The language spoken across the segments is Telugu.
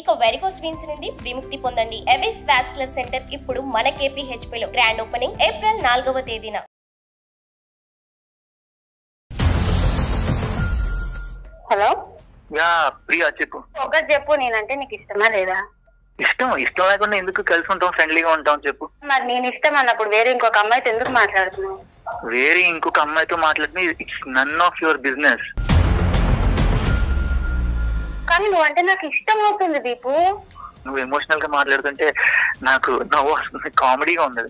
ఇక వెరికోస్ వెయిన్స్ నుండి విముక్తి పొందండి. ఎవిస్ వాస్కులర్ సెంటర్ ఇప్పుడు మన KPHP లో గ్రాండ్ ఓపెనింగ్ ఏప్రిల్ 4వ తేదీన. హలో యా ప్రియా చెప్పు. ఒకటి చెప్పు, నేనంటే నీకు ఇష్టమా లేదా? ఇష్టం లేకుండా ఎందుకు కలిసి ఉంటాం, ఫ్రెండ్లీగా ఉంటాం చెప్పు. మరి నేను ఇష్టం అన్నప్పుడు వేరే ఇంకొక అమ్మాయితో ఎందుకు మాట్లాడుతున్నావు? వేరే ఇంకొక అమ్మాయితో మాట్లాడితే it's none of your business. కానీ నువ్వంటే నాకు ఇష్టం అవుతుంది దీపు. నువ్వు ఎమోషనల్ గా మాట్లాడుతుంటే నాకు నవ్వు వస్తుంది, కామెడీగా ఉండదు.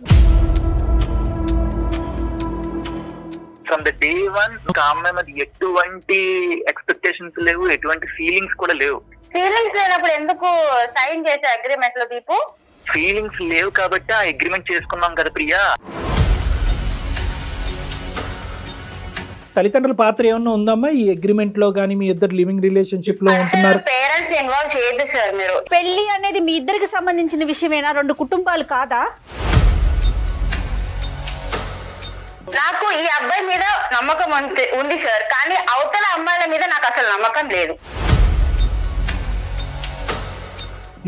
ఫ్రమ్ ద డే వన్ ఒక అమ్మాయి మీద ఎటువంటి ఎక్స్పెక్టేషన్స్ లేవు, ఎటువంటి ఫీలింగ్స్ కూడా లేవు. ఫీలింగ్స్ లేనప్పుడు ఎందుకు సైన్ చేసే అగ్రిమెంట్ లో దీపు? ఫీలింగ్స్ లేవు కాబట్టి ఆ అగ్రిమెంట్ చేసుకున్నాం కదా ప్రియా. తల్లిదండ్రుల పాత్ర ఏమన్నా ఉందమ్మా ఈ అగ్రిమెంట్ లో గానీ? మీ ఇద్దరు లివింగ్ రిలేషన్షిప్ లో ఉంటున్నారు, పేరెంట్స్ ఇన్వాల్వ్ చేయదు సార్ మీరు. పెళ్లి అనేది మీ ఇద్దరికి సంబంధించిన విషయమేనా? రెండు కుటుంబాలు కాదా? నాకు ఈ అబ్బాయి మీద నమ్మకం ఉంది సార్, కానీ అవతల అమ్మాయిల మీద నాకు అసలు నమ్మకం లేదు.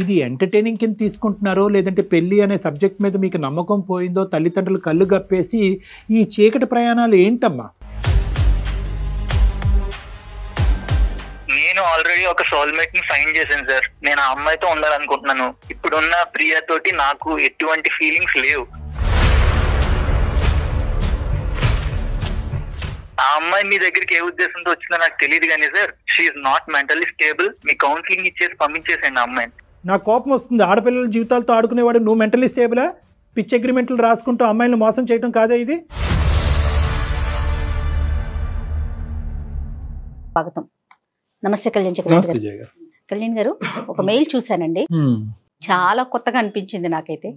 ఇది ఎంటర్టైనింగ్ కింద తీసుకుంటున్నారో లేదంటే పెళ్లి అనే సబ్జెక్ట్ మీద మీకు నమ్మకం పోయిందో తల్లిదండ్రులు కళ్ళు గప్పేసి ఈ చీకటి ప్రయాణాలు ఏంటమ్మా? నేను ఆల్రెడీ ఒక సోల్మేట్ ని సైన్ చేశాను సార్. నేను ఆ అమ్మాయితో ఉండాలనుకుంటున్నాను. ఇప్పుడున్న ప్రియా తోటి నాకు ఎటువంటి ఫీలింగ్స్ లేవు. ఆ అమ్మాయి మీ దగ్గరికి ఏ ఉద్దేశంతో వచ్చిందో నాకు తెలియదు కానీ sir, she's not mentally stable. మీ కౌన్సిలింగ్ ఇచ్చేసి పంపించేసాను ఆ అమ్మాయిని. నాకు కోపం వస్తుంది. ఆడపిల్లల జీవితాలతో ఆడుకునేవాడు నువ్వు మెంటల్లీ స్టేబులా? పిచ్ అగ్రిమెంట్లు రాసుకుంటూ అమ్మాయిని మోసం చేయడం కాదా ఇది? స్వాగతం. నమస్తే కళ్యాణ్ చక్రవర్తి గారు. కళ్యాణ్ గారు, ఒక మెయిల్ చూశానండి, చాలా కొత్తగా అనిపించింది నాకైతే.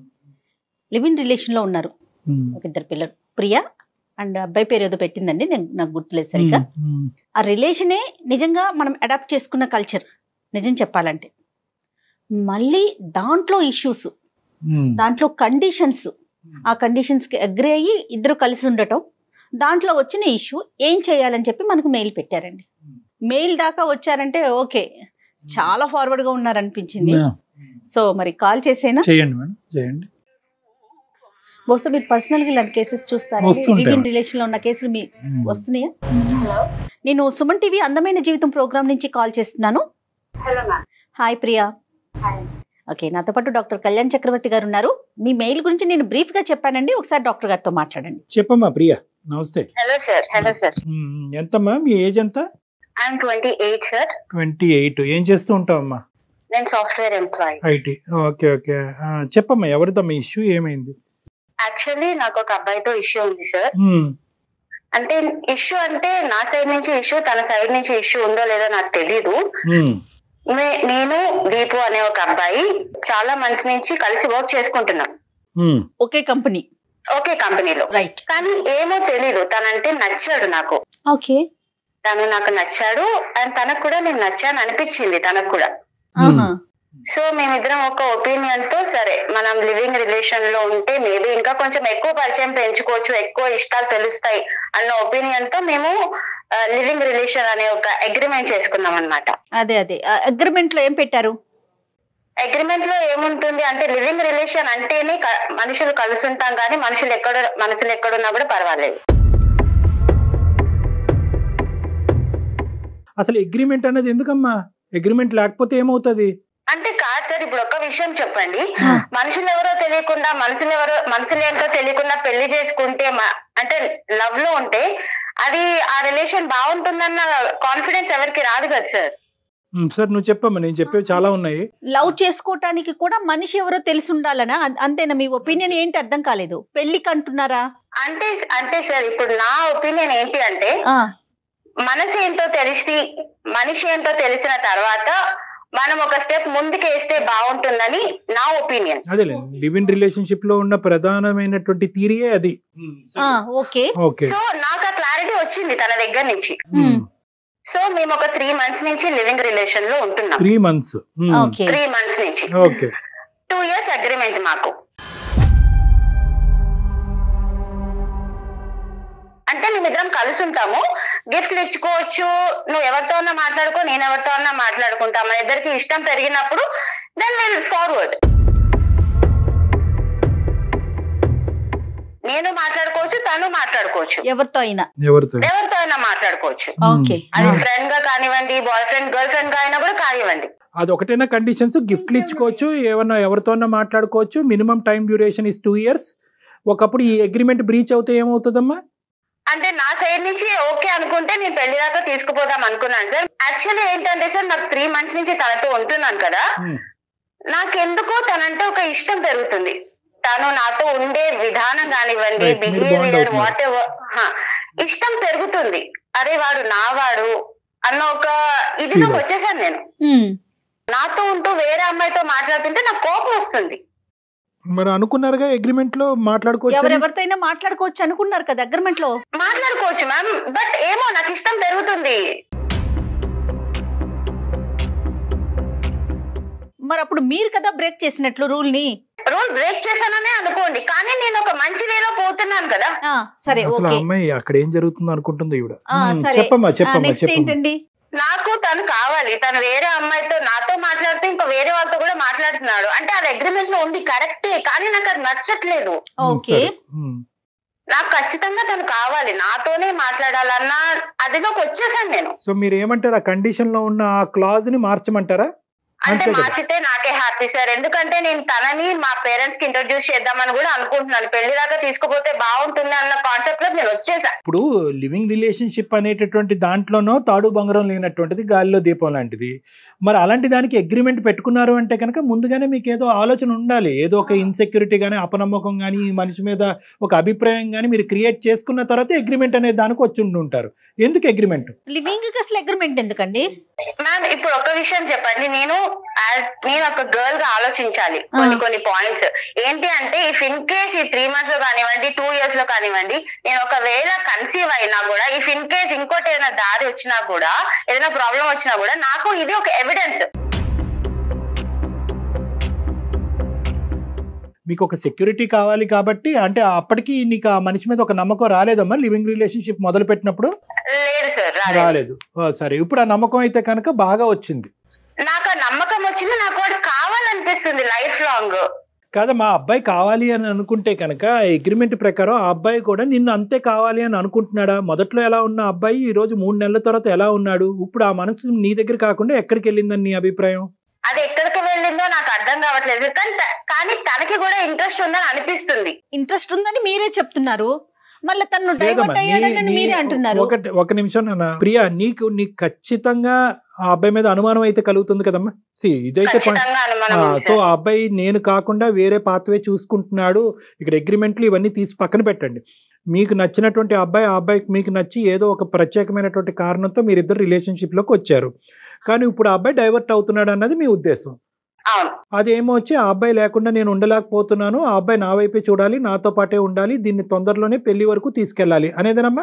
లివ్ ఇన్ రిలేషన్ లో ఉన్నారు, ఒక ఇద్దరు పిల్లలు, ప్రియా అండ్ అబ్బాయి పేరు ఏదో పెట్టిందండి, నాకు గుర్తులేదు సరిగ్గా. ఆ రిలేషనే నిజంగా మనం అడాప్ట్ చేసుకున్న కల్చర్ నిజం చెప్పాలంటే. మళ్ళీ దాంట్లో ఇష్యూస్, దాంట్లో కండిషన్స్, ఆ కండిషన్స్కి అగ్రి అయ్యి ఇద్దరు కలిసి ఉండటం, దాంట్లో వచ్చిన ఇష్యూ ఏం చేయాలని చెప్పి మనకు మెయిల్ పెట్టారండి. మెయిల్ దాకా వచ్చారంటే ఓకే, చాలా ఫార్వర్డ్ గా ఉన్నారనిపించింది. సో మరి కాల్ చేసేనా? చేయండి మేడం, చేయండి. బహుశా మీరు పర్సనల్ గా ఇలాంటి కేసెస్ చూస్తారా? లివ్ ఇన్ రిలేషన్ లో ఉన్న కేసులు మీ వస్తున్నాయా? నేను సుమన్ టీవీ అందమైన జీవితం ప్రోగ్రామ్ నుంచి కాల్ చేస్తున్నాను. హాయ్ ప్రియా. ఓకే, నాతో పాటు డాక్టర్ కళ్యాణ్ చక్రవర్తి గారు ఉన్నారు. మీ మెయిల్ గురించి నేను బ్రీఫ్ గా చెప్పానండి, ఒకసారి డాక్టర్ గారితో మాట్లాడండి. చెప్పమ్మా ప్రియా. నమస్తే. Hello sir. Hello sir. ఎంతమ్మా మీ ఏజ్ ఎంత? I'm 28 sir. 28. ఏం చేస్తూ ఉంటావమ్మా? నేను software employee. IT. Okay okay, చెప్పమ్మా ఎవరితో మీ ఇష్యూ ఏమైంది? యాక్చువల్లీ నాకు ఒక అబ్బాయితో ఇష్యూ ఉంది సార్. అంటే ఇష్యూ అంటే నా సైడ్ నుంచి ఇష్యూ, తన సైడ్ నుంచి ఇష్యూ ఉందో లేదో నాకు తెలీదు. నేను దీపు అనే ఒక అబ్బాయి చాలా మంత్స్ నుంచి కలిసి వర్క్ చేసుకుంటున్నాం, ఒకే కంపెనీలో. రైట్. కానీ ఏమో తెలీదు, తనంటే నచ్చాడు నాకు. ఓకే. తను నాకు నచ్చాడు అండ్ తనకు కూడా నేను నచ్చాను అనిపించింది తనకు కూడా. సో మేమిద్దరం ఒక ఒపీనియన్ తో సరే మనం లివింగ్ రిలేషన్ లో ఉంటే మేబీ ఇంకా కొంచెం ఎక్కువ పరిచయం పెంచుకోవచ్చు, ఎక్కువ ఇష్టాలు తెలుస్తాయి అన్న ఒపీనియన్ తో మేము లివింగ్ రిలేషన్ అనే ఒక అగ్రిమెంట్ చేసుకున్నాం అన్నమాట. అదే అగ్రిమెంట్ లో ఏం పెట్టారు? అగ్రిమెంట్ లో ఏముంటుంది అంటే లివింగ్ రిలేషన్ అంటేనే మనుషులు కలిసి ఉంటాం, కానీ మనసులు ఎక్కడున్నా కూడా పర్వాలేదు. అసలు అగ్రిమెంట్ అనేది ఎందుకమ్మా? అగ్రిమెంట్ లేకపోతే ఏమవుతుంది అంటే? కాదు సార్, ఇప్పుడు ఒక విషయం చెప్పండి, మనుషులు ఏంటో తెలియకుండా పెళ్లి చేసుకుంటే అంటే లవ్ లో ఉంటే అది ఆ రిలేషన్ బాగుంటుందన్న కాన్ఫిడెన్స్ ఎవరికి రాదు కదా సార్. సార్ నువ్వు చెప్పమ్మా, నేను చెప్పేవి చాలా ఉన్నాయి. లవ్ చేసుకోవటానికి కూడా మనిషి ఎవరో తెలిసి ఉండాలనా? అంతేనా? మీ ఒపీనియన్ ఏంటి? అర్థం కాలేదు. పెళ్లికి అంటున్నారా? అంటే సార్ ఇప్పుడు నా ఒపీనియన్ ఏంటి అంటే, మనసు ఏంటో మనిషి ఏంటో తెలిసిన తర్వాత మనం ఒక స్టెప్ ముందుకేస్తే బాగుంటుందని నా ఒపీనియన్. అదే లివ్ ఇన్ రిలేషన్షిప్ లో ఉన్న ప్రధానమైనటువంటి థియరీయే అది. ఓకే. సో నాకు ఆ క్లారిటీ వచ్చింది తన దగ్గర నుంచి. సో మేము ఒక 3 months నుంచి లివింగ్ రిలేషన్ లో ఉంటున్నాం. 3 months. 3 months నుంచి. ఓకే. 2 years అగ్రిమెంట్ మాకు. అంటే మేమిద్దరం కలిసి ఉంటాము, గిఫ్ట్లు ఇచ్చుకోవచ్చు, నువ్వు ఎవరితో అన్నా మాట్లాడుకో, నేను ఎవరితో అన్నా మాట్లాడుకుంటా, మన ఇద్దరికి ఇష్టం పెరిగినప్పుడు దెన్ విల్ ఫార్వర్డ్. నేను మాట్లాడుకోవచ్చు, తను మాట్లాడుకోవచ్చు, ఎవరితో అయినా మాట్లాడుకోవచ్చు. ఓకే, అది ఫ్రెండ్ గా కానివ్వండి, బాయ్ ఫ్రెండ్ గర్ల్ ఫ్రెండ్ గా అయినా కూడా కానివ్వండి. అది ఒకటేనా కండిషన్స్? గిఫ్ట్లు ఇచ్చుకోవచ్చు, ఏమన్నా ఎవరితో మాట్లాడుకోవచ్చు, minimum time duration is 2 years. ఒకప్పుడు ఈ అగ్రిమెంట్ బ్రీచ్ అవుతే ఏమవుతుందమ్మా? అంటే నా సైడ్ నుంచి ఓకే అనుకుంటే నేను పెళ్లి దాకా తీసుకుపోదాం అనుకున్నాను సార్. యాక్చువల్లీ ఏంటంటే సార్, నాకు 3 months నుంచి తనతో ఉంటున్నాను కదా, నాకెందుకో తనంటే ఒక ఇష్టం పెరుగుతుంది. తను నాతో ఉండే విధానం కానివ్వండి, బిహేవియర్, వాట్ ఎవర్, ఇష్టం పెరుగుతుంది. అరే వాడు నావాడు అన్న ఒక ఇదిలోకి వచ్చేసాను నేను. నాతో ఉంటూ వేరే అమ్మాయితో మాట్లాడుతుంటే నాకు కోపం వస్తుంది. మరి అనుకున్నారుగా అగ్రిమెంట్ లో మాట్లాడుకోవచ్చు, ఎవరితో మాట్లాడుకోవచ్చు అనుకున్నారు కదా అగ్రిమెంట్ లో. మాట్లాడుకోవచ్చు మ్యామ్, బట్ ఏమో నాకు ఇష్టం పెరుగుతుంది. మరి అప్పుడు మీరు కదా బ్రేక్ చేసినట్లు రూల్ ని. రూల్ బ్రేక్ చేశాననే అనుకోండి, కానీ నేను ఒక మంచి వేలో పోతున్నాను కదా. సరే, ఓకే. అమ్మాయి అక్కడ ఏం జరుగుతుందో అనుకుంటుంది ఈవిడ. సరే, చెప్పమ్మా చెప్పమ్మా నెక్స్ట్ చెప్పమ్మా. ఏంటండి? నాకు తను కావాలి, తను వేరే అమ్మాయితో నాతో మాట్లాడుతూ ఇంకా వేరే వాళ్ళతో కూడా మాట్లాడుతున్నాడు. అంటే అది అగ్రిమెంట్ లో ఉంది కరెక్టే, కానీ నాకు అది నచ్చట్లేదు. ఓకే, నాకు ఖచ్చితంగా తను కావాలి, నాతోనే మాట్లాడాలన్న అదిలోకి వచ్చేసాను నేను. సో మీరు ఏమంటారు, ఆ కండిషన్ లో ఉన్న ఆ క్లాజ్ ని మార్చమంటారా? అంటే మార్చితే నాకే హ్యాపీ సార్, ఎందుకంటే నేను తనని మా పేరెంట్స్ కి ఇంట్రొడ్యూస్ చేద్దామని కూడా అనుకుంటున్నాను. పెళ్లి దాకా తీసుకుపోతే బాగుంటుంది అన్న కాన్సెప్ట్ లో నేను వచ్చేసా. ఇప్పుడు లివింగ్ రిలేషన్షిప్ అనేటటువంటి దాంట్లోనో తాడు బంగారం లేనటువంటిది గాలిలో దీపం లాంటిది. మరి అలాంటి దానికి అగ్రిమెంట్ పెట్టుకున్నారు అంటే కనుక ముందుగానే మీకు ఏదో ఆలోచన ఉండాలి, ఏదో ఒక ఇన్సెక్యూరిటీ కానీ, అపనమ్మకం కానీ, ఈ మనిషి మీద ఒక అభిప్రాయం కానీ మీరు క్రియేట్ చేసుకున్న తర్వాత అగ్రిమెంట్ అనే దానికి వచ్చి ఉంటారు. ఎందుకు అగ్రిమెంట్? లివింగ్ కి అసలు అగ్రిమెంట్ ఎందుకండి? మ్యామ్ ఇప్పుడు ఒక విషయం చెప్పండి, నేను ఒక గర్ల్ గా ఆలోచించాలి కొన్ని పాయింట్స్. ఏంటి అంటే ఇఫ్ ఇన్ కేస్ ఈ 3 months లో కానివ్వండి, 2 years లో కానివ్వండి, నేను ఒకవేళ కన్సీవ్ అయినా కూడా, ఇఫ్ ఇన్ కేస్ ఇంకోటి ఏదైనా దారి వచ్చినా కూడా, ఏదైనా ప్రాబ్లం వచ్చినా కూడా, నాకు ఇది ఒక ఎవిడెన్స్. మీకు ఒక సెక్యూరిటీ కావాలి కాబట్టి, అంటే అప్పటికి నీకు ఆ మనిషి మీద ఒక నమ్మకం రాలేదమ్మా లివింగ్ రిలేషన్షిప్ మొదలు పెట్టినప్పుడు? లేదు సార్, రాలేదు. సరే, ఇప్పుడు ఆ నమ్మకం అయితే కనుక బాగా వచ్చింది. నాకు ఆ నమ్మకం వచ్చింది, నాకు వాడు కావాలనిపిస్తుంది లైఫ్ లాంగ్. కాదా, మా అబ్బాయి కావాలి అని అనుకుంటే కనుక అగ్రిమెంట్ ప్రకారం ఆ అబ్బాయి కూడా నిన్ను అంతే కావాలి అని అనుకుంటున్నాడా? మొదట్లో ఎలా ఉన్న అబ్బాయి ఈ రోజు 3 నెలల తర్వాత ఎలా ఉన్నాడు? ఇప్పుడు ఆ మనసు నీ దగ్గర కాకుండా ఎక్కడికి వెళ్ళిందని నీ అభిప్రాయం? అది ఎక్కడికి వెళ్ళిందో నాకు అర్థం కావట్లేదు, కానీ తనకి కూడా ఇంట్రెస్ట్ ఉందని అనిపిస్తుంది. ఇంట్రెస్ట్ ఉందని మీరే చెప్తున్నారు, మళ్ళీ తను డైవర్ట్ అయ్యాడని మీరే అంటున్నారు. ఒక నిమిషం నాన్న. ప్రియా, నీకు ఖచ్చితంగా ఆ అబ్బాయి మీద అనుమానం అయితే కలుగుతుంది కదమ్మా. ఇదైతే సో ఆ అబ్బాయి నేను కాకుండా వేరే పాత్వే చూసుకుంటున్నాడు. ఇక్కడ అగ్రిమెంట్లు ఇవన్నీ తీసి పక్కన పెట్టండి. మీకు నచ్చినటువంటి అబ్బాయి, ఆ అబ్బాయికి మీకు నచ్చి ఏదో ఒక ప్రత్యేకమైనటువంటి కారణంతో మీరిద్దరు రిలేషన్షిప్ లోకి వచ్చారు. కానీ ఇప్పుడు ఆ అబ్బాయి డైవర్ట్ అవుతున్నాడు అన్నది మీ ఉద్దేశం. అదేమో వచ్చి ఆ అబ్బాయి లేకుండా నేను ఉండలేకపోతున్నాను, ఆ అబ్బాయి నా వైపే చూడాలి, నాతో పాటే ఉండాలి, దీన్ని తొందరలోనే పెళ్లి వరకు తీసుకెళ్లాలి అనేదేనమ్మా?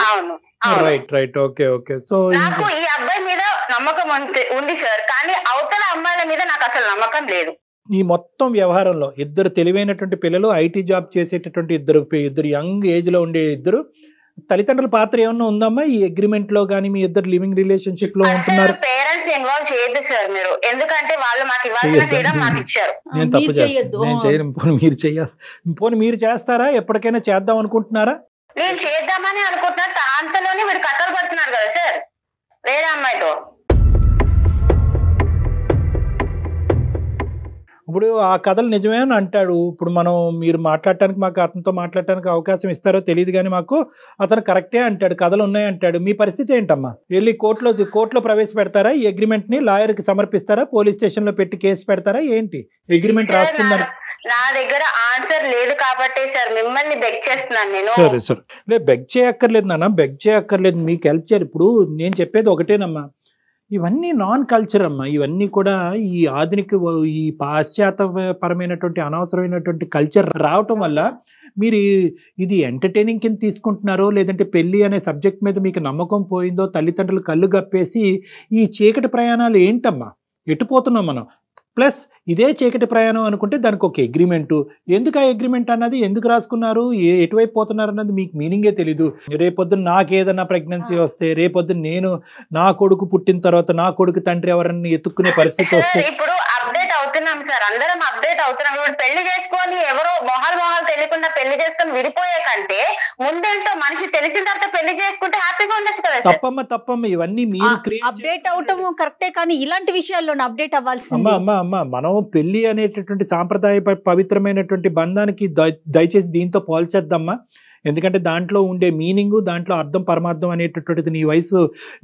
Right okay okay. సో నాకు ఈ అబ్బాయి మీద నమ్మకం ఉంది సార్, కానీ అవతల అమ్మాయిల మీద నాకు అసలు నమ్మకం లేదు. ఈ మొత్తం వ్యవహారంలో ఇద్దరు తెలివైనటువంటి పిల్లలు, ఐటీ జాబ్ చేసేటటువంటి ఇద్దరు యంగ్ ఏజ్ లో ఉండే ఇద్దరు తల్లిదండ్రుల పాత్ర ఏమన్నా ఉందమ్మా ఈ అగ్రిమెంట్ లో గానీ? మీ ఇద్దరు లివింగ్ రిలేషన్షిప్ లో ఉంటున్నారు. పేరెంట్స్ ఇన్వాల్వ్ చేయొద్దు సార్ మీరు, ఎందుకంటే వాళ్ళు మాకు ఇవ్వాల్సిన ఫ్రీడమ్ నాకు ఇచ్చారు. నేను తప్పు చేస్తాను, నేను చేయను. పోనీ మీరు చేస్తారా? ఎప్పటికైనా చేద్దాం అనుకుంటున్నారా? నేను చేద్దామని అనుకుంటున్నా, అంతలోనే మీరు కథలు పడుతున్నారు కదా సార్ వేరే అమ్మాయితో. ఇప్పుడు ఆ కథలు నిజమే అని అంటాడు. ఇప్పుడు మీరు మాట్లాడటానికి, మాకు అతనితో మాట్లాడటానికి అవకాశం ఇస్తారో తెలియదు కానీ మాకు అతను కరెక్టే అంటాడు, కథలు ఉన్నాయి అంటాడు. మీ పరిస్థితి ఏంటమ్మా? వెళ్ళి కోర్టులో ప్రవేశపెడతారా ఈ అగ్రిమెంట్ ని? లాయర్ కి సమర్పిస్తారా? పోలీస్ స్టేషన్ లో పెట్టి కేసు పెడతారా? ఏంటి అగ్రిమెంట్ రాస్తుందని? నా దగ్గర ఆన్సర్ లేదు కాబట్టి సార్ మిమ్మల్ని బెగ్ చేస్తున్నాను నేను. సరే బెగ్ చేయక్కర్లేదు నాన్న, బెగ్ చేయక్కర్లేదు, మీకు హెల్ప్ చేయాలి. ఇప్పుడు నేను చెప్పేది ఒకటేనమ్మా, ఇవన్నీ నాన్ కల్చర్ అమ్మా. ఇవన్నీ కూడా ఈ ఆధునిక, ఈ పాశ్చాత్యపరమైనటువంటి అనవసరమైనటువంటి కల్చర్ రావటం వల్ల మీరు ఇది ఎంటర్టైనింగ్ కింద తీసుకుంటున్నారో, లేదంటే పెళ్లి అనే సబ్జెక్ట్ మీద మీకు నమ్మకం పోయిందో, తల్లిదండ్రులు కళ్ళు గప్పేసి ఈ చీకటి ప్రయాణాలు ఏంటమ్మా? ఎటుపోతున్నాం మనం? ప్లస్ ఇదే చీకటి ప్రయాణం అనుకుంటే దానికి ఒక అగ్రిమెంట్. ఎందుకు ఆ అగ్రిమెంట్ అన్నది, ఎందుకు రాసుకున్నారు, ఎటువైపు పోతున్నారు అన్నది మీకు మీనింగే తెలీదు. రేపొద్దున నాకేదన్నా ప్రెగ్నెన్సీ వస్తే, రేపొద్దున నేను నా కొడుకు పుట్టిన తర్వాత నా కొడుకు తండ్రి ఎవరన్నా ఎత్తుక్కునే పరిస్థితి వస్తే. ఇప్పుడు అప్డేట్ అవుతున్నాం సార్, అందరం అప్డేట్ అవుతున్నాం. ఇప్పుడు పెళ్లి చేసుకొని ఎవరో మొహాలు తెలియకుండా పెళ్లి చేసుకొని విడిపోయే కంటే ముందేంటో మనిషి తెలిసిన తర్వాత పెళ్లి చేసుకుంటే హ్యాపీగా ఉండొచ్చు కదా సార్. తప్పమ్మ ఇవన్నీ మీరు అప్డేట్ అవటం కరెక్టే, కానీ ఇలాంటి విషయాల్లో అప్డేట్ అవ్వాల్సింది. అమ్మ మనం పెళ్లి అనేటటువంటి సాంప్రదాయ పవిత్రమైనటువంటి బంధానికి దయచేసి దీంతో పోల్చేద్దామా. ఎందుకంటే దాంట్లో ఉండే మీనింగ్, దాంట్లో అర్థం పరమార్థం అనేటటువంటిది నీ వయసు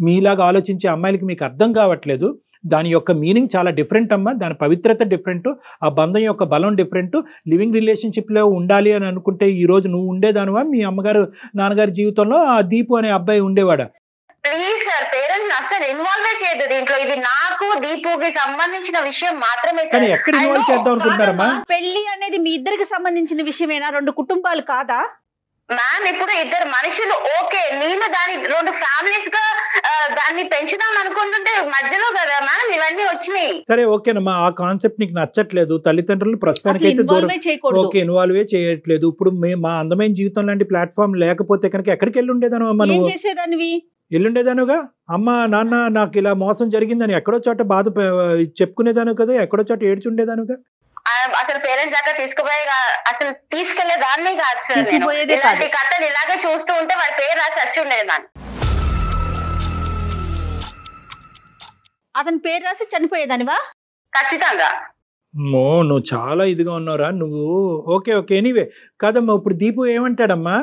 మీలాగా ఆలోచించే అమ్మాయిలకి మీకు అర్థం కావట్లేదు. దాని యొక్క మీనింగ్ చాలా డిఫరెంట్ అమ్మా, దాని పవిత్రత డిఫరెంట్, ఆ బంధం యొక్క బలం డిఫరెంట్. లివింగ్ రిలేషన్షిప్లో ఉండాలి అని అనుకుంటే ఈ రోజు నువ్వు ఉండేదానివా, మీ అమ్మగారు నాన్నగారి జీవితంలో ఆ దీపు అనే అబ్బాయి ఉండేవాడా? ప్లీజ్ సార్, పేరెంట్స్ అసలు ఇన్వాల్వ్ చేయదు దీంట్లో. ఇది నాకు దీపుకి సంబంధించిన విషయం మాత్రమే సార్. ఎక్కడ ఇన్వాల్వ్ చేద్దాం అనుకుంటున్నారమ్మా? పెళ్లి అనేది మీ ఇద్దరికి సంబంధించిన విషయమేనా, రెండు కుటుంబాలు కాదా మ్యామ్? ఇప్పుడు ఇద్దరు మనుషులు ఓకే, నేను దాని రెండు ఫ్యామిలీస్ గా దాన్ని పెంచుదాం అనుకుంటుంటే మధ్యలో కదా మ్యామ్ ఇవన్నీ వచ్చినాయి. సరే ఓకేనమ్మా, ఆ కాన్సెప్ట్ నీకు నచ్చట్లేదు, తల్లిదండ్రులు ప్రస్తుతానికి అయితే ఓకే ఇన్వాల్వే చేయట్లేదు. ఇప్పుడు మా అందమైన జీవితం లాంటి ప్లాట్ఫామ్ లేకపోతే కనుక ఎక్కడికి వెళ్ళి ఉండేదాను అమ్మా? నువ్వు చేసేదానివి ఎల్లుండేదానుగా. అమ్మ నాన్న నాకు ఇలా మోసం జరిగిందని ఎక్కడో చోట బాధ చెప్పుకునేదాను కదా, ఎక్కడో చోట ఏడ్చుండేదానుగా. అసలు పేరెంట్స్ దాకా అసలు తీసుకెళ్లే దాన్ని కాదు సార్. ఇలాంటి కథలు ఇలాగే చూస్తూ ఉంటే వాడి పేరు రాసి వచ్చి ఉండేదాన్ని. అతని పేరు రాసి చనిపోయేదానివా? ఖచ్చితంగా. నువ్వు చాలా ఇదిగా ఉన్నారా నువ్వు. ఓకే ఎనీవే కాదమ్మా, ఇప్పుడు దీపు ఏమంటాడమ్మా?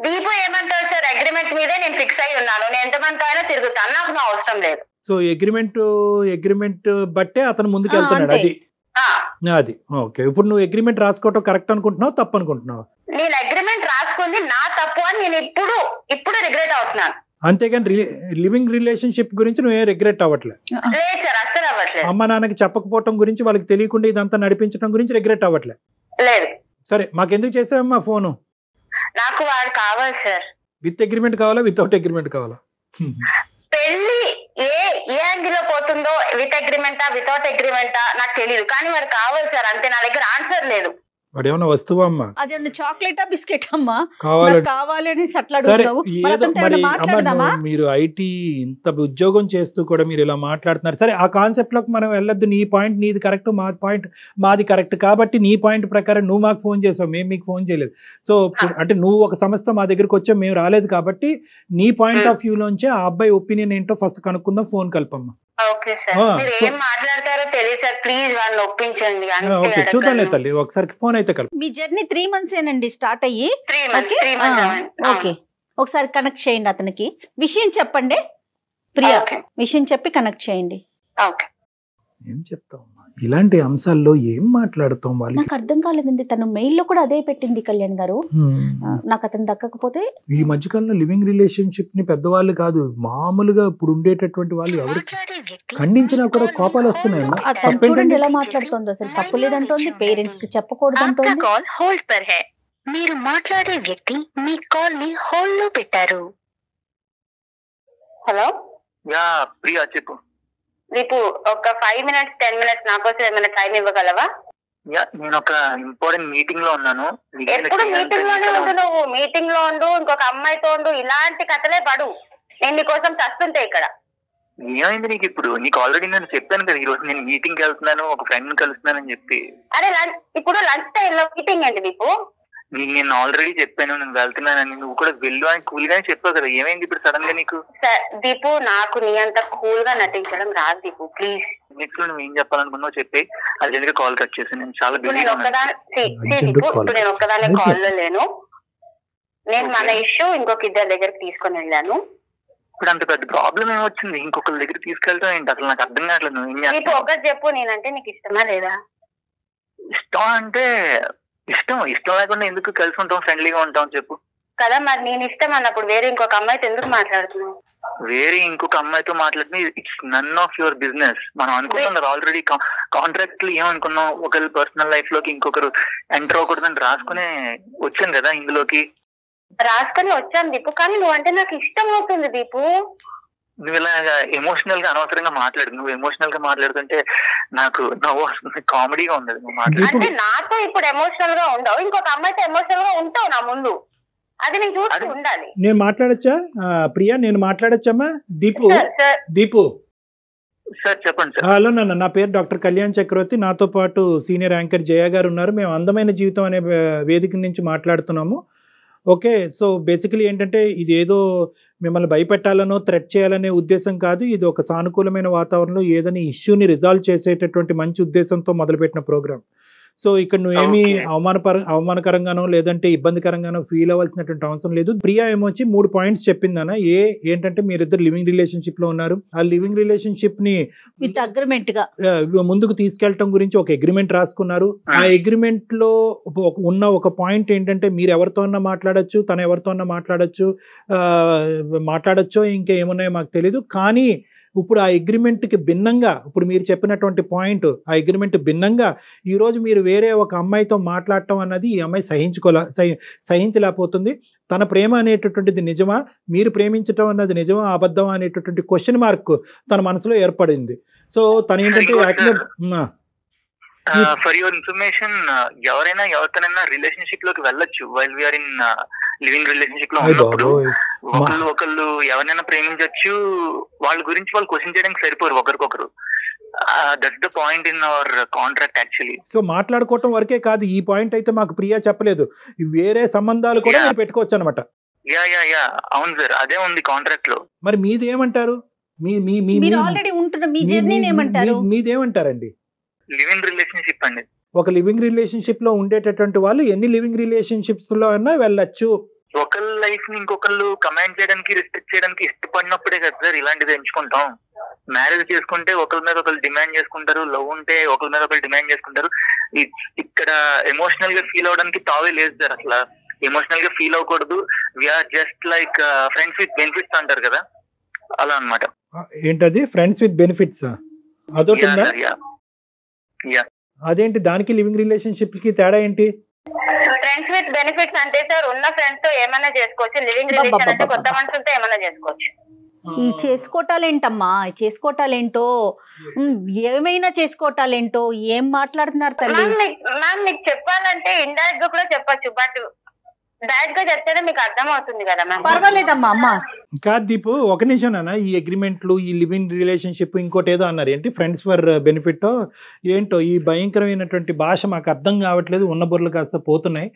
దీపు ఏమంటాడు సార్, అగ్రిమెంట్ మీదే నేను ఫిక్స్ అయి ఉన్నాను, నేను ఎంతమంది అయినా తిరుగుతాను, నాకు నా అవసరం లేదు. సో అగ్రిమెంట్ బట్టే అతను ముందుకు వెళ్తున్నాడు. అది ఓకే. ఇప్పుడు నువ్వు అగ్రిమెంట్ రాసుకోవటం కరెక్ట్ అనుకుంటున్నావు, తప్పు అనుకుంటున్నావు? నేను అగ్రిమెంట్ రాసుకుంది నా తప్పు అని నేను ఇప్పుడు రిగ్రెట్ అవుతున్నాను. అంతేగాని లివింగ్ రిలేషన్షిప్ గురించి నువ్వు ఏం రిగ్రెట్ అవ్వట్లేదు? లేదు సార్, అస్సలు అవ్వట్లేదు. అమ్మ నాన్నకి చెప్పకపోవటం గురించి, వాళ్ళకి తెలియకుండా ఇదంతా నడిపించడం గురించి రిగ్రెట్ అవ్వట్లేదు? లేదు. సరే మాకెందుకు చేసావమ్మా ఫోను? నాకు వాడు కావాలి సార్. విత్ అగ్రిమెంట్ కావాలా, వితౌట్ అగ్రిమెంట్ కావాలా? పెళ్లి ఏ యాంగిల్ లో పోతుందో, విత్ అగ్రిమెంటా వితౌట్ అగ్రిమెంటా నాకు తెలియదు, కానీ వాడు కావాలి సార్, అంతే. నా దగ్గర ఆన్సర్ లేదు. వాడు ఏమన్నా వస్తువా అమ్మా? అదేమన్నా చాక్లెటా బిస్కెట్ అమ్మా? కావాలి అని మీరు ఐటీ ఇంత ఉద్యోగం చేస్తూ కూడా మీరు ఇలా మాట్లాడుతున్నారు. సరే ఆ కాన్సెప్ట్ లోకి మనం వెళ్ళొద్దు. నీ పాయింట్ నీది కరెక్ట్, మా పాయింట్ మాది కరెక్ట్. కాబట్టి నీ పాయింట్ ప్రకారం నువ్వు మాకు ఫోన్ చేసావు, మేము మీకు ఫోన్ చేయలేదు. సో అంటే నువ్వు ఒక సమస్యతో మా దగ్గరికి వచ్చావు, మేము రాలేదు. కాబట్టి నీ పాయింట్ ఆఫ్ వ్యూ లోంచి ఆ అబ్బాయి ఒపీనియన్ ఏంటో ఫస్ట్ కనుక్కుందాం. ఫోన్ కలపమ్మా. ఓకే సార్, మీరు ఏం మాట్లాడతారో తెలియదు సార్, ప్లీజ్ వాళ్ళని ఒప్పించండి. ఓకే చూద్దాం తల్లి, ఒకసారి ఫోన్ అయితే కలుపు. మీ జర్నీ 3 months ఏనండి స్టార్ట్ అయ్యి? 3 months. ఓకే, ఒకసారి కనెక్ట్ చేయండి అతనికి, విషయం చెప్పండి ప్రియా, విషయం చెప్పి కనెక్ట్ చేయండి. ఓకే. ఏం చెప్తావు ఇలాంటి అంశాల్లో, ఏం మాట్లాడుతాం? నాకు అర్థం కాలేదండి, తను మెయిల్ లో కూడా అదే పెట్టింది కళ్యాణ్ గారు. నాకు అతను దక్కకపోతే ఈ మధ్యకాలంలో లివింగ్ రిలేషన్షిప్ ని పెద్దవాళ్ళు కాదు, మామూలుగా ఇప్పుడు ఉండేటటువంటి వాళ్ళు ఎవరు ఖండించినా కూడా కోపాలు వస్తున్నాయి. చూడండి ఎలా మాట్లాడుతుంది, అసలు తప్పు లేదంటోంది, పేరెంట్స్ కి చెప్పకూడదు అంటోంది. కాల్ హోల్డ్ పర్ హై, మీరు మాట్లాడే వ్యక్తి మీ కాల్ ని హోల్డ్ లో పెట్టారు. హలో యా ప్రియా చెప్పు. రేపు ఒక 5 minutes 10 minutes నా కోసం ఏమైనా టైం ఇవ్వగలవా? నేను ఒక ఇంపార్టెంట్ మీటింగ్ లో ఉన్నాను. ఎప్పుడు మీటింగ్ లోనే ఉండు, నువ్వు మీటింగ్ లో ఉండు, ఇంకొక అమ్మాయితో ఉండు, ఇలాంటి కథలే పడు. నేను నీకోసం చస్తుంటే ఇక్కడ. ఏమైంది నీకు ఇప్పుడు? నీకు ఆల్రెడీ నేను చెప్పాను కదా, ఈ రోజు నేను మీటింగ్ కి వెళ్తున్నాను, ఒక ఫ్రెండ్ కలుస్తున్నాను అని చెప్పి. అరే ఇప్పుడు లంచ్ టైం లో మీటింగ్ ఏంటి నీకు? నేను ఆల్రెడీ చెప్పాను నేను వెళ్తున్నానని, నువ్వు కూడా వెళ్ళు అని కూల్ గానే చెప్పావు కదా, ఏమైంది ఇప్పుడు సడన్ గా నీకు? దీపు, నాకు నీ అంత కూల్ గా నటించడం రాదు దీపు, ప్లీజ్. నెక్స్ట్ నువ్వు ఏం చెప్పాలనుకున్నావు చెప్పి అర్జెంట్ గా కాల్ కట్ చేసి. నేను చాలా బిజీ. ఇప్పుడు నేను ఒక్కదానే కాల్ లో లేను. నేను మన ఇష్యూ ఇంకొక ఇద్దరి దగ్గరికి తీసుకొని వెళ్ళాను. ఇప్పుడు అంత పెద్ద ప్రాబ్లం ఏమొచ్చింది? ఇంకొకరి దగ్గర తీసుకెళ్తాం ఏంటి? అసలు నాకు అర్థం కావట్లేదు. నువ్వు ఏం చేస్తావు? ఒకటి చెప్పు, నేనంటే నీకు ఇష్టమా లేదా? ఇష్టం అంటే ఇష్టం లేకుండా ఎందుకు కలిసి ఉంటాం, ఫ్రెండ్లీగా ఉంటాం చెప్పు కదా. మరి నేను ఇష్టం అన్నప్పుడు వేరే ఇంకొక అమ్మాయితో ఎందుకు మాట్లాడుతున్నావు? వేరే ఇంకొక అమ్మాయితో మాట్లాడితే it's none of your business. మనం అనుకున్నాం ఆల్రెడీ కాంట్రాక్ట్ లో ఏమనుకున్నాం, ఒకరి పర్సనల్ లైఫ్ లోకి ఇంకొకరు ఎంటర్ అవ్వకూడదని రాసుకునే వచ్చాను కదా ఇందులోకి. రాసుకొని వచ్చాను దీపు, కానీ నువ్వు అంటే నాకు ఇష్టం అవుతుంది దీపు. నువ్వు ఇలాగా ఎమోషనల్ గా అనవసరంగా మాట్లాడు. నువ్వు ఎమోషనల్ గా మాట్లాడుతుంటే నాకు నవ్వు వస్తుంది, కామెడీగా ఉంది నువ్వు మాట్లాడు. అంటే నాతో ఇప్పుడు ఎమోషనల్ గా ఉండవు, ఇంకొక అమ్మాయితో ఎమోషనల్ గా ఉంటావు నా ముందు, అది నేను చూస్తూ ఉండాలి. నేను మాట్లాడచ్చా ప్రియా? నేను మాట్లాడచ్చమ్మా? దీపు సార్ చెప్పండి సార్. హలో నాన్న, నా పేరు డాక్టర్ కళ్యాణ్ చక్రవర్తి. నాతో పాటు సీనియర్ యాంకర్ జయ గారు ఉన్నారు. మేము అందమైన జీవితం అనే వేదిక నుంచి మాట్లాడుతున్నాము. ఓకే, సో బేసికలీ ఏంటంటే ఇది ఏదో మిమ్మల్ని భయపెట్టాలనో థ్రెట్ చేయాలనే ఉద్దేశం కాదు. ఇది ఒక సానుకూలమైన వాతావరణంలో ఏదైనా ఇష్యూని రిజాల్వ్ చేసేటటువంటి మంచి ఉద్దేశంతో మొదలుపెట్టిన ప్రోగ్రామ్. సో ఇక్కడ నువ్వేమి అవమానకరంగానో లేదంటే ఇబ్బందికరంగానో ఫీల్ అవ్వాల్సినటువంటి అవసరం లేదు. ప్రియా ఏమొచ్చి 3 పాయింట్స్ చెప్పిందన్న. ఏంటంటే మీరిద్దరు లివింగ్ రిలేషన్షిప్ లో ఉన్నారు. ఆ లివింగ్ రిలేషన్షిప్ ని విత్ అగ్రిమెంట్ గా ముందుకు తీసుకెళ్లటం గురించి ఒక అగ్రిమెంట్ రాసుకున్నారు. ఆ అగ్రిమెంట్ లో ఉన్న ఒక పాయింట్ ఏంటంటే మీరు ఎవరితో అన్నా మాట్లాడచ్చు, తను ఎవరితో అన్నా మాట్లాడచ్చో ఇంకా ఏమున్నాయో మాకు తెలీదు. కానీ ఇప్పుడు ఆ అగ్రిమెంట్కి భిన్నంగా, ఇప్పుడు మీరు చెప్పినటువంటి పాయింట్, ఆ అగ్రిమెంట్ భిన్నంగా ఈరోజు మీరు వేరే ఒక అమ్మాయితో మాట్లాడటం అన్నది ఈ అమ్మాయి సహించలేకపోతుంది. తన ప్రేమ అనేటటువంటిది నిజమా, మీరు ప్రేమించటం అన్నది నిజమా అబద్ధమా అనేటటువంటి క్వశ్చన్ మార్క్ తన మనసులో ఏర్పడింది. సో తను ఏంటంటే ఫర్ యువర్ ఇన్ఫర్మేషన్, ఎవరైనా ఎవరితోనైనా రిలేషన్షిప్ లోకి వెళ్ళొచ్చు while we're in living relationship లో ఉన్నప్పుడు. ఒకళ్ళు ఎవరైనా ప్రేమించవచ్చు, వాళ్ళ గురించి వాళ్ళు క్వశ్చన్ చేయడానికి సరిపోరు ఒకరికొకరు. That's the point in our contract actually. So మాట్లాడుకోవటం వరకే కాదు, ఈ పాయింట్ అయితే మాకు ప్రియా చెప్పలేదు, వేరే సంబంధాలు కూడా మీరు పెట్టుకోవచ్చు అనమాట. యా అవును సార్, అదే ఉంది కాంట్రాక్ట్ లో. మరి మీదేమంటారు? మీదేమంటారండి? లివింగ్ రిలేషన్షిప్ అండి. ఒక లివింగ్ రిలేషన్షిప్ లో ఉండేటటువంటి వాళ్ళు ఎన్ని లివింగ్ రిలేషన్షిప్స్ లో అయినా వెళ్ళొచ్చు. ఒకళ్ళ లైఫ్ ని ఇంకొకళ్ళు కమాండ్ చేయడానికి, రిస్ట్రిక్ట్ చేయడానికి ఇష్టపడినప్పుడే కదా సార్ ఇలాంటిది ఎంచుకుంటాం. మ్యారేజ్ చేసుకుంటే ఒకరి మీద ఒకరు డిమాండ్ చేసుకుంటారు, లవ్ ఉంటే ఒకరి మీద ఒకరు డిమాండ్ చేసుకుంటారు. ఇక్కడ ఎమోషనల్ గా ఫీల్ అవడానికి తావే లేదు సార్. అసలు ఎమోషనల్ గా ఫీల్ అవ్వకూడదు. We're just like friends with benefits అంటారు కదా, అలా అన్నమాట. ఏంటది ఫ్రెండ్స్ విత్ బెనిఫిట్స్? అదొకటి. అదేంటి, దానికి లివింగ్ రిలేషన్షిప్ కి తేడా ఏంటి? ఫ్రెండ్స్ విత్ బెనిఫిట్స్ అంటే సార్ ఉన్న ఫ్రెండ్స్ తో ఏమైనా చేసుకోవచ్చు, లివింగ్ రిలేషన్ అంటే కొత్త మనుషులతో ఏమైనా చేసుకోవచ్చు. ఈ చేసుకోవటాలేంటమ్మా, చేసుకోవటాలేంటో, ఏమైనా చేసుకోవటాలేంటో, ఏం మాట్లాడుతున్నారు తల్లి? మ్యామ్ మీకు చెప్పాలంటే ఇండైరెక్ట్ గా కూడా చెప్పొచ్చు, బట్ డైరెక్ట్ గా చెప్తేనే మీకు అర్థం అవుతుంది కదా మ్యామ్. పర్వాలేదమ్మా అమ్మా. కాదు దీపు, ఒక నిమిషం నాన్న. ఈ అగ్రిమెంట్లు, ఈ లివింగ్ రిలేషన్షిప్, ఇంకోటి ఏదో అన్నారు ఏంటి, ఫ్రెండ్స్ ఫర్ బెనిఫిట్ ఏంటో, ఈ భయంకరమైనటువంటి భాష మాకు అర్థం కావట్లేదు. ఉన్న బుర్రలు కాస్త పోతున్నాయి.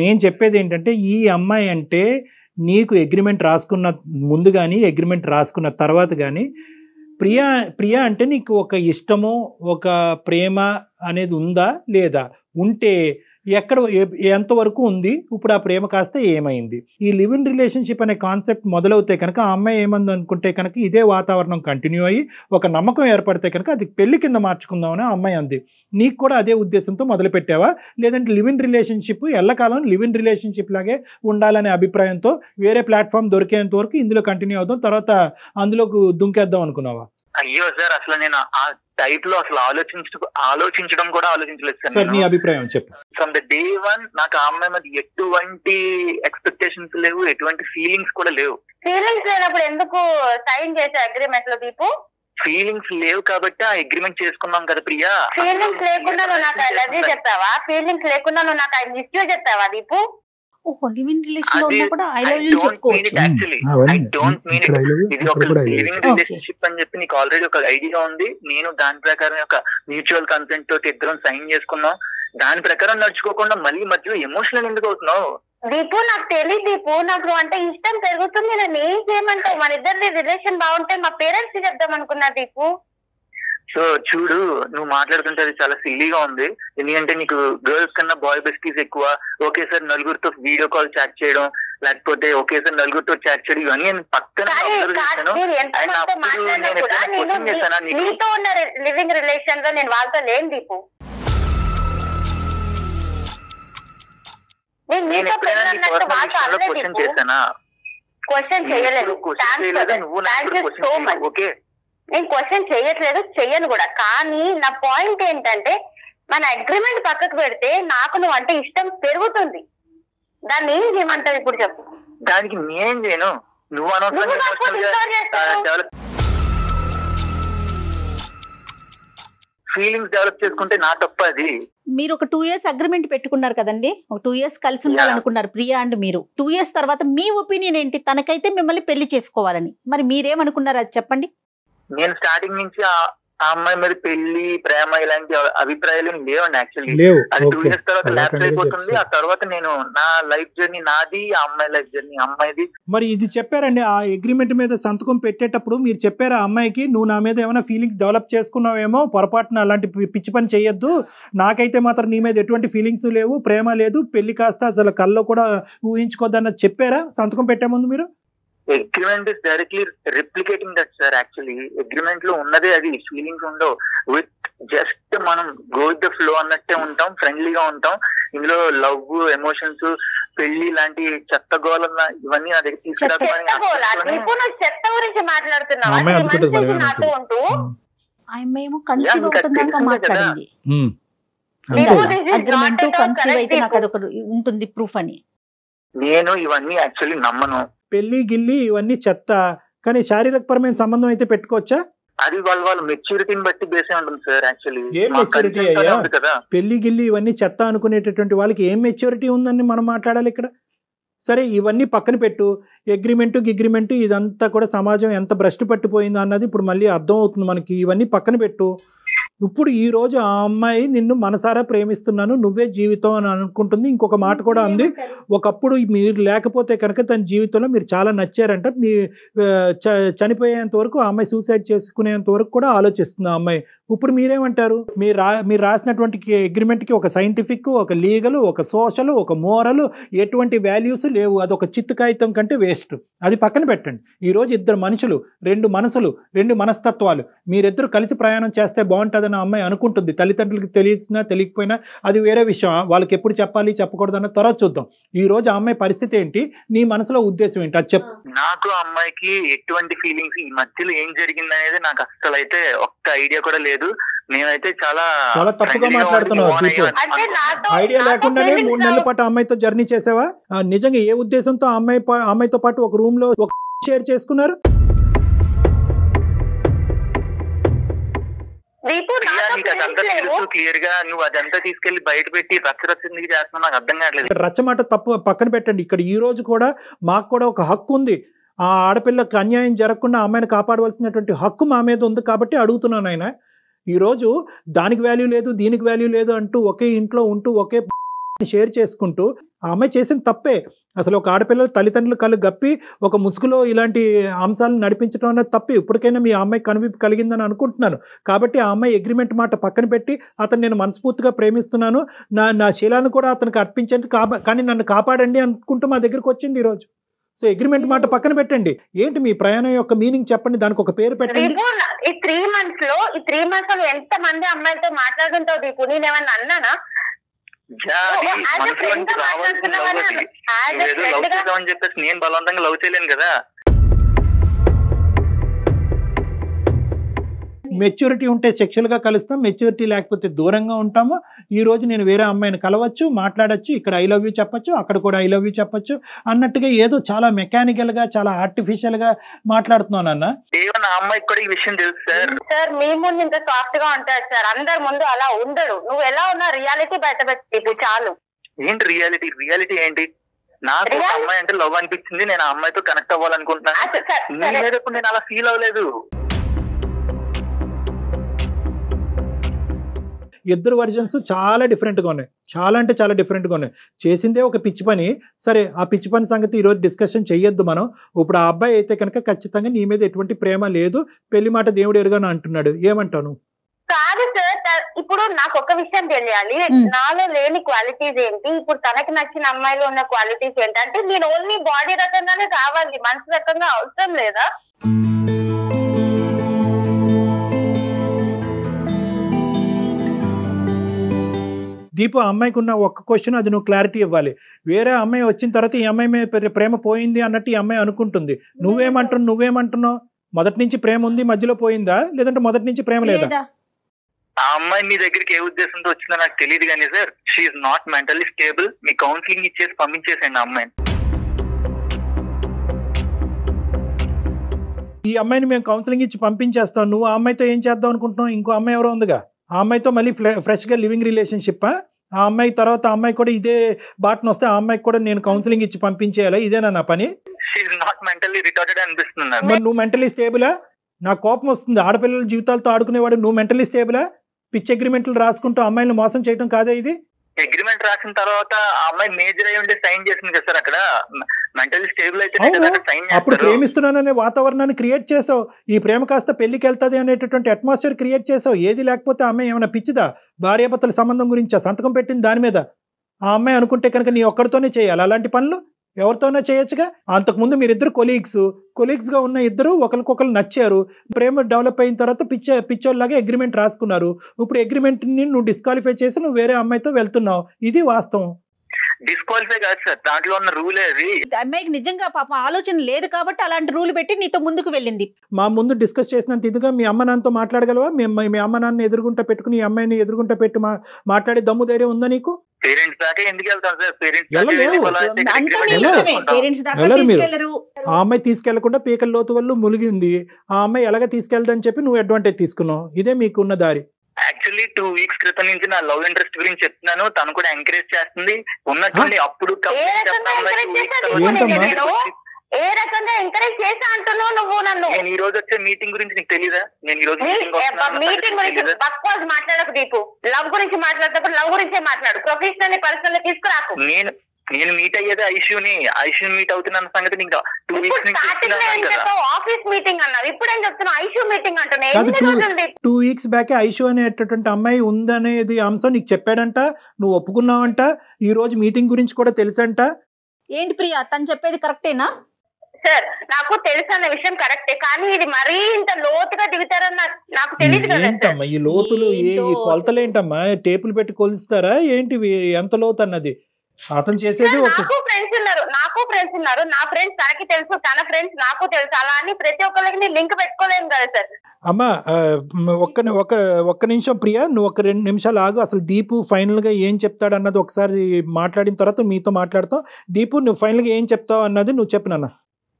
నేను చెప్పేది ఏంటంటే, ఈ అమ్మాయి అంటే నీకు అగ్రిమెంట్ రాసుకున్న ముందు కానీ అగ్రిమెంట్ రాసుకున్న తర్వాత కానీ ప్రియా అంటే నీకు ఒక ఇష్టము, ఒక ప్రేమ అనేది ఉందా లేదా? ఉంటే ఎక్కడ, ఎంతవరకు ఉంది? ఇప్పుడు ఆ ప్రేమ కాస్త ఏమైంది? ఈ లివ్ ఇన్ రిలేషన్షిప్ అనే కాన్సెప్ట్ మొదలవుతే కనుక ఆ అమ్మాయి ఏమంది అనుకుంటే కనుక ఇదే వాతావరణం కంటిన్యూ అయ్యి ఒక నమ్మకం ఏర్పడితే కనుక అది పెళ్లి కింద మార్చుకుందామని ఆ అమ్మాయి అంది. నీకు కూడా అదే ఉద్దేశంతో మొదలు పెట్టావా, లేదంటే లివ్ ఇన్ రిలేషన్షిప్ ఎల్లకాలం లివ్ ఇన్ రిలేషన్షిప్ లాగే ఉండాలనే అభిప్రాయంతో వేరే ప్లాట్ఫామ్ దొరికేంత వరకు ఇందులో కంటిన్యూ అవుదాం, తర్వాత అందులోకి దుంకేద్దాం అనుకున్నావా? అయ్యో సార్, అసలు నేను ఆ టైప్ లో అసలు ఆలోచించడం కూడా ఆలోచించలేదు సార్. నీ అభిప్రాయం చెప్పు. ఫ్రమ్ ద డే వన్ నాకు ఆ అమ్మాయి మీద ఎటువంటి ఎక్స్పెక్టేషన్స్ లేవు, ఎటువంటి ఫీలింగ్స్ కూడా లేవు. ఫీలింగ్స్ లేనప్పుడు ఎందుకు సైన్ చేసే అగ్రిమెంట్ లో దీపు? ఫీలింగ్స్ లేవు కాబట్టి ఆ అగ్రిమెంట్ చేసుకున్నాం కదా ప్రియా. ఫీలింగ్స్ లేకుండా నువ్వు నాకు అది చెప్తావా? ఫీలింగ్స్ లేకుండా నువ్ు నాకు ఐ మిస్ యూ చెప్తావా దీపు? లివింగ్ రిలేషన్ లో ఉన్నా కూడా ఐ లవ్ యూ చెప్పుకోవచ్చు. I don't mean it. ఇది ఒక లివింగ్ రిలేషన్షిప్ అని చెప్పి నీకు ఆల్రెడీ ఒక ఐడియా ఉంది. నేను దాని ప్రకారం ఒక మ్యూచువల్ కన్సెంట్ తోటి ఇద్దరం సైన్ చేసుకున్నాం. దాని ప్రకారం నడుచుకోకుండా మళ్ళీ మధ్యలో ఎమోషనల్ ఎందుకు అవుతున్నావు? దీపు నాకు తెలియదు దీపు, నాకు అంటే ఇష్టం పెరుగుతుంది. నేను ఏం చేయమంటావు? మన ఇద్దరి రిలేషన్ బాగుంటే మా పేరెంట్స్ కి చెప్దాం అనుకున్నా దీపు. సో చూడు, నువ్వు మాట్లాడుతుంటే అది చాలా సిల్లీగా ఉంది. ఎందుకంటే నీకు గర్ల్స్ కన్నా బాయ్ బెస్టీస్ ఎక్కువ. ఓకే సార్, నలుగురితో వీడియో కాల్ చాట్ చేయడం, లేకపోతే ఓకే సార్ నలుగురితో చాట్ చేయడం, ఇవన్నీ పక్కన నీతో ఉన్న లివింగ్ రిలేషన్ లో నేను వాళ్ళతో లేను దీపు. క్వశ్చన్ చేశానా? క్వశ్చన్ చేయలేదు. ఓకే, నేను క్వశ్చన్ చేయట్లేదు, చెయ్యను కూడా. కానీ నా పాయింట్ ఏంటంటే, మన అగ్రిమెంట్ పక్కకు పెడితే నాకు నువ్వు అంటే ఇష్టం పెరుగుతుంది. దాన్ని ఏం చేయమంటావు ఇప్పుడు చెప్పు? దానికి నేనేం చేయను. నువ్వు అనవసరంగా ఎమోషనల్ గా డెవలప్ ఫీలింగ్స్ డెవలప్ చేసుకుంటే నా తప్ప అది. మీరు ఒక 2 years అగ్రిమెంట్ పెట్టుకున్నారు కదండి, ఒక 2 years కలిసి ఉండాలనుకున్నారు ప్రియా అండ్ మీరు. 2 years తర్వాత మీ ఒపీనియన్ ఏంటి? తనకైతే మిమ్మల్ని పెళ్లి చేసుకోవాలని, మరి మీరేమనుకున్నారు అది చెప్పండి. నేను స్టార్టింగ్ నుంచి ఆ అమ్మాయి మీద పెళ్లి ప్రేమ ఇలాంటి అభిప్రాయాలు లేవండి యాక్చువల్లీ. అది 2 years తర్వాత ల్యాప్స్ అయిపోతుంది. ఆ తర్వాత నేను నా లైఫ్ జర్నీ నాది, ఆ అమ్మాయి లైఫ్ జర్నీ అమ్మాయిది. మరి ఇది చెప్పారండి ఆ అగ్రిమెంట్ మీద సంతకం పెట్టేటప్పుడు మీరు చెప్పారా అమ్మాయికి, నువ్వు నా మీద ఏమైనా ఫీలింగ్స్ డెవలప్ చేసుకున్నావేమో, పొరపాటున అలాంటి పిచ్చి పని చేయొద్దు, నాకైతే మాత్రం నీ మీద ఎటువంటి ఫీలింగ్స్ లేవు, ప్రేమ లేదు, పెళ్లి కాస్త అసలు కల్లో కూడా ఊహించుకోద్దన్నది చెప్పారా సంతకం పెట్టే ముందు మీరు? Agreement is directly replicating that sir. Actually agreement లో ఉన్నదే అది. ఫీలింగ్స్ ఉండవు. విత్ జస్ట్ మనం గో విత్ ద ఫ్లో అన్నట్టే ఉంటాం, ఫ్రెండ్లీగా ఉంటాం. ఇందులో లవ్, ఎమోషన్స్, పెళ్లి లాంటి చెత్త గోళ ఇవన్నీ నా దగ్గర తీసుకురాకుండా చెత్త గురించి మాట్లాడుతున్నాం. ఉంటుంది ప్రూఫ్ అని నేను ఇవన్నీ యాక్చువల్లీ నమ్మను. పెళ్లి గిల్లి ఇవన్నీ చెత్త, కానీ శారీరకపరమైన సంబంధం అయితే పెట్టుకోవచ్చా? అది వాళ్ళ మెచ్యూరిటీని బట్టి బేసే ఉంటుంది సార్. యాక్చువల్లీ ఏం మెచ్యూరిటీ అయ్యా? పెళ్లి గిల్లి ఇవన్నీ చెత్త అనుకునేటటువంటి వాళ్ళకి ఏం మెచ్యూరిటీ ఉందని మనం మాట్లాడాలి ఇక్కడ. సరే ఇవన్నీ పక్కన పెట్టు, అగ్రిమెంటు ఇదంతా కూడా సమాజం ఎంత భ్రష్టు పట్టిపోయిందో అన్నది ఇప్పుడు మళ్ళీ అర్థం అవుతుంది మనకి. ఇవన్నీ పక్కన పెట్టు. ఇప్పుడు ఈ రోజు ఆ అమ్మాయి నిన్ను మనసారా ప్రేమిస్తున్నాను, నువ్వే జీవితం అని అనుకుంటుంది. ఇంకొక మాట కూడా అంది, ఒకప్పుడు మీరు లేకపోతే కనుక తన జీవితంలో మీరు చాలా నచ్చారంట, మీ చనిపోయేంత వరకు ఆ అమ్మాయి సూసైడ్ చేసుకునేంత వరకు కూడా ఆలోచిస్తుంది ఆ అమ్మాయి. ఇప్పుడు మీరేమంటారు? మీరు రాసినటువంటి అగ్రిమెంట్కి ఒక సైంటిఫిక్, ఒక లీగల్, ఒక సోషల్, ఒక మోరల్ ఎటువంటి వాల్యూస్ లేవు. అది ఒక చిత్తు కాగితం కంటే వేస్ట్. అది పక్కన పెట్టండి. ఈరోజు ఇద్దరు మనుషులు, 2 మనసులు, 2 మనస్తత్వాలు, మీరిద్దరు కలిసి ప్రయాణం చేస్తే బాగుంటుందని ఆ అమ్మాయి అనుకుంటుంది. తల్లిదండ్రులకి తెలిసినా తెలియకపోయినా అది వేరే విషయం, వాళ్ళకి ఎప్పుడు చెప్పాలి చెప్పకూడదు అన్న తర్వాత చూద్దాం. ఈ రోజు ఆ అమ్మాయి పరిస్థితి ఏంటి, నీ మనసులో ఉద్దేశం ఏంటి అది చెప్పు. నాకు అమ్మాయికి ఎటువంటి ఫీలింగ్స్, ఈ మధ్యలో ఏం జరిగింది అనేది నాకు అసలు అయితే ఒక్క ఐడియా కూడా లేదు. నేనైతే చాలా తప్పుగా మాట్లాడుతున్నావు. ఐడియా లేకుండానే 3 నెలల పాటు అమ్మాయితో జర్నీ చేసావా? నిజంగా ఏ ఉద్దేశంతో అమ్మాయితో పాటు ఒక రూమ్ లో ఒక షేర్ చేసుకున్నారు? క్లియర్ గా నువ్వు అదంతా తీసుకెళ్లి బయట పెట్టి రచ్చరచ్చందుకు చేస్తున్నావు నాకు అర్థం కావట్లేదు. రచ్చమాట తప్పు పక్కన పెట్టండి. ఇక్కడ ఈ రోజు కూడా మాకు కూడా ఒక హక్కు ఉంది. ఆ ఆడపిల్లకి అన్యాయం జరగకుండా అమ్మాయిని కాపాడవలసినటువంటి హక్కు మా మీద ఉంది కాబట్టి అడుగుతున్నాను. ఆయన ఈరోజు దానికి వాల్యూ లేదు, దీనికి వాల్యూ లేదు అంటూ ఒకే ఇంట్లో ఉంటూ ఒకే షేర్ చేసుకుంటూ ఆ అమ్మాయి చేసిన తప్పే. అసలు ఒక ఆడపిల్లలు తల్లిదండ్రులు కళ్ళు గప్పి ఒక ముసుగులో ఇలాంటి అంశాలను నడిపించడం అనేది తప్పే. ఇప్పటికైనా మీ అమ్మాయి కనువిప్పు కలిగిందని అనుకుంటున్నాను. కాబట్టి ఆ అమ్మాయి అగ్రిమెంట్ మాట పక్కన పెట్టి, అతను నేను మనస్ఫూర్తిగా ప్రేమిస్తున్నాను, నా శీలాన్ని కూడా అతనికి అర్పించండి, కానీ నన్ను కాపాడండి అనుకుంటూ మా దగ్గరికి వచ్చింది ఈరోజు. సో అగ్రిమెంట్ మాట పక్కన పెట్టండి. ఏంటి మీ ప్రయాణం యొక్క మీనింగ్ చెప్పండి, దానికి ఒక పేరు పెట్టండి. ఈ 3 months లో ఎంత మంది అమ్మాయిలతో మాట్లాడుతుంటావు దీపు? నేనేమన్నా అన్నానా? చెప్పేసి నేను బలవంతంగా లవ్ చేయలేను కదా. మెచ్యూరిటీ ఉంటే సెక్షువల్ గా కలుస్తాం, మెచ్యూరిటీ లేకపోతే దూరంగా ఉంటాము. ఈ రోజు నేను వేరే అమ్మాయిని కలవచ్చు, మాట్లాడచ్చు, ఇక్కడ ఐ లవ్ యూ చెప్పొచ్చు, అక్కడ కూడా ఐ లవ్ యూ చెప్పొచ్చు అన్నట్టుగా ఏదో చాలా మెకానికల్ గా, చాలా ఆర్టిఫిషియల్ గా మాట్లాడుతున్నాను అన్న. అమ్మాయికి కూడా ఈ విషయం తెలుసు సార్. సార్ మీ ముందు ఇంత సాఫ్ట్ గా ఉంటాడు సార్, అందరి ముందు అలా ఉండడు. నువ్వు ఎలా ఉన్నా రియాలిటీ బయట పెట్టి చాలు. ఏంటి రియాలిటీ? రియాలిటీ ఏంటి? నాకు అమ్మాయి అంటే లవ్ అనిపించింది, నేను ఆ అమ్మాయితో కనెక్ట్ అవ్వాలనుకుంటున్నాను. నేను అలా ఫీల్ అవ్వలేదు. ఇద్దరు వర్జన్స్ చాలా డిఫరెంట్గా ఉన్నాయి, చాలా అంటే చాలా డిఫరెంట్గా ఉన్నాయి. చేసిందే ఒక పిచ్చి పని. సరే ఆ పిచ్చి పని సంగతి ఈరోజు డిస్కషన్ చెయ్యొద్దు మనం. ఇప్పుడు ఆ అబ్బాయి అయితే కనుక ఖచ్చితంగా నీ మీద ఎటువంటి ప్రేమ లేదు, పెళ్లి మాట దేవుడు ఎరుగాను అంటున్నాడు. ఏమంటాను? కాదు సార్, ఇప్పుడు నాకు ఒక విషయం తెలియాలి, నాలో లేని క్వాలిటీస్ ఏంటి, ఇప్పుడు తనకి నచ్చిన అమ్మాయిలో ఉన్న క్వాలిటీస్ ఏంటి? అంటే నేను ఓన్లీ బాడీ రకంగానే కావాలి, మనసు రకంగా అవసరం లేదా? దీపు అమ్మాయికి ఉన్న ఒక్క క్వశ్చన్, అది నువ్వు క్లారిటీ ఇవ్వాలి. వేరే అమ్మాయి వచ్చిన తర్వాత ఈ అమ్మాయి మీద ప్రేమ పోయింది అన్నట్టు ఈ అమ్మాయి అనుకుంటుంది. నువ్వేమంటున్నావు? మొదటి నుంచి ప్రేమ ఉంది, మధ్యలో పోయిందా, లేదంటే మొదటి నుంచి ప్రేమ లేదా? ఆ అమ్మాయి మీ దగ్గరికి ఏ ఉద్దేశంతో వచ్చిందో నాకు తెలియదు కానీ sir, she's not mentally stable. మీ కౌన్సిలింగ్ ఇచ్చేసి పంపించేసండి ఆ అమ్మాయిని. ఈ అమ్మాయిని మేము కౌన్సిలింగ్ ఇచ్చి పంపించేస్తాం, నువ్వు ఆ అమ్మాయితో ఏం చేద్దాం అనుకుంటున్నావు? ఇంకో అమ్మాయి ఎవరో ఉందిగా, ఆ అమ్మాయితో మళ్ళీ ఫ్రెష్ గా లివింగ్ రిలేషన్షిప్. ఆ అమ్మాయి తర్వాత ఆ అమ్మాయి కూడా ఇదే బాటను వస్తే ఆ అమ్మాయికి కూడా నేను కౌన్సిలింగ్ ఇచ్చి పంపించేయాలా? ఇదేనా నా పని? మరి నువ్వు మెంటలీ స్టేబులా? నా కోపం వస్తుంది. ఆడపిల్లల జీవితాలతో ఆడుకునేవాడు నువ్వు మెంటలీ స్టేబులా? పిచ్ అగ్రిమెంట్లు రాసుకుంటూ అమ్మాయిని మోసం చేయడం కాదా ఇది? అగ్రిమెంట్ రాసిన తర్వాత ఆ అమ్మాయి మేజర్ అయి ఉంటే సైన్ చేసింది కదా సార్. అక్కడ మెంటలీ స్టేబుల్ అయితే అప్పుడు ప్రేమిస్తున్నాననే వాతావరణాన్ని క్రియేట్ చేసావు. ఈ ప్రేమ కాస్త పెళ్లికి వెళ్తాది అనేటటువంటి అట్మాస్ఫియర్ క్రియేట్ చేసావు. ఏది లేకపోతే ఆ అమ్మాయి ఏమైనా పిచ్చిదా? భార్యాభర్తల సంబంధం గురించా సంతకం పెట్టింది దాని మీద? ఆ అమ్మాయి అనుకుంటే కనుక నీ ఒక్కడితోనే చేయాలి అలాంటి పనులు? ఎవరితోనో చేయొచ్చుగా. అంతకుముందు మీరిద్దరు కొలీగ్స్ గా ఉన్న ఇద్దరు ఒకరికొకరు నచ్చారు, ప్రేమ డెవలప్ అయిన తర్వాత పిచ్చోళ్ళలాగా అగ్రిమెంట్ రాసుకున్నారు. ఇప్పుడు అగ్రిమెంట్ ని నువ్వు డిస్క్వాలిఫై చేసి నువ్వు వేరే అమ్మాయితో వెళ్తున్నావు. ఇది వాస్తవం. డిస్క్వాలిఫై కాదు సార్, దాంట్లో ఉన్న రూల్ అది. అమ్మాయికి నిజంగా పాపం ఆలోచన లేదు కాబట్టి అలాంటి రూల్ పెట్టి నీతో ముందుకు వెళ్ళింది. మా ముందు డిస్కస్ చేసినంత ఇదిగా మీ అమ్మ నాన్నతో మాట్లాడగలవా? మీ అమ్మ నాన్న ఎదురుగుంటా పెట్టుకుని ఈ అమ్మాయిని ఎదురుగుంటా పెట్టి మాట్లాడే దమ్ము ధైర్యం ఉందా నీకు? పేరెంట్స్ దాకా ఎందుకు వెళ్తాం సార్? ఆ అమ్మాయి తీసుకెళ్లకుండా పీకల లోతు వల్ల ములిగింది. ఆ అమ్మాయి ఎలాగ తీసుకెళ్దని చెప్పి నువ్వు అడ్వాంటేజ్ తీసుకున్నావు. ఇదే మీకున్న దారి. యాక్చువల్లీ 2 weeks క్రితం నుంచి నా లవ్ ఇంట్రెస్ట్ గురించి చెప్తున్నాను, తను కూడా ఎంకరేజ్ చేస్తుంది. ఉన్నట్టుండి అప్పుడు ఏ రకంగా ఎంకరేజ్ చేసా అంటున్నావు నువ్వు నన్ను? నేను ఈ రోజు వచ్చే మీటింగ్ గురించి నీకు తెలీదా? నేను ఈ రోజు మీటింగ్ గురించి బక్వాస్ మాట్లాడకు దీపు. లవ్ గురించి మాట్లాడేటప్పుడు లవ్ గురించే మాట్లాడు, ప్రొఫెషనల్ పర్సనల్ తీసుకురాకు. నేను మీట్ అయ్యేది ఐషుని మీట్ అవుతున్న సంగతి నీకు 2 weeks నుంచి ఆఫీస్ మీటింగ్ అన్నావు, ఇప్పుడేం చెప్తున్నావు ఐషు మీటింగ్ అంటున్నా? 2 weeks బ్యాక్ ఐషు అనేటటువంటి అమ్మాయి ఉందనేది అంశం నీకు చెప్పాడంట, నువ్వు ఒప్పుకున్నావంట. ఈ రోజు మీటింగ్ గురించి కూడా తెలుసంట. ఏంటి ప్రియా తను చెప్పేది కరెక్టేనా? సార్ నాకు తెలుసు అన్న విషయం కరెక్టే, కానీ ఇది మరీ ఇంత లోతుగా దిగుతారని నాకు తెలియదు కదా. ఏంటమ్మా ఈ లోతులు? ఈ కొలతలు ఏంటమ్మా? టేపులు పెట్టి కొలుస్తారా ఏంటి? ఎంత లోతు అన్నది అతను చేసేది. నాకు ఫ్రెండ్స్ ఉన్నారు, నా ఫ్రెండ్స్ తనకి తెలుసు, తన ఫ్రెండ్స్ నాకు తెలుసు. అలా అని ప్రతి ఒక్కరికి లింక్ పెట్టుకోలేము కదా సార్. అమ్మా ఒక్క నిమిషం ప్రియా, నువ్వు ఒక 2 నిమిషాలు ఆగు. అసలు దీపు ఫైనల్ గా ఏం చెప్తాడు అన్నది ఒకసారి మాట్లాడిన తర్వాత మీతో మాట్లాడతాం. దీపు నువ్వు ఫైనల్ గా ఏం చెప్తావు అన్నది నువ్వు చెప్పు నాన్న.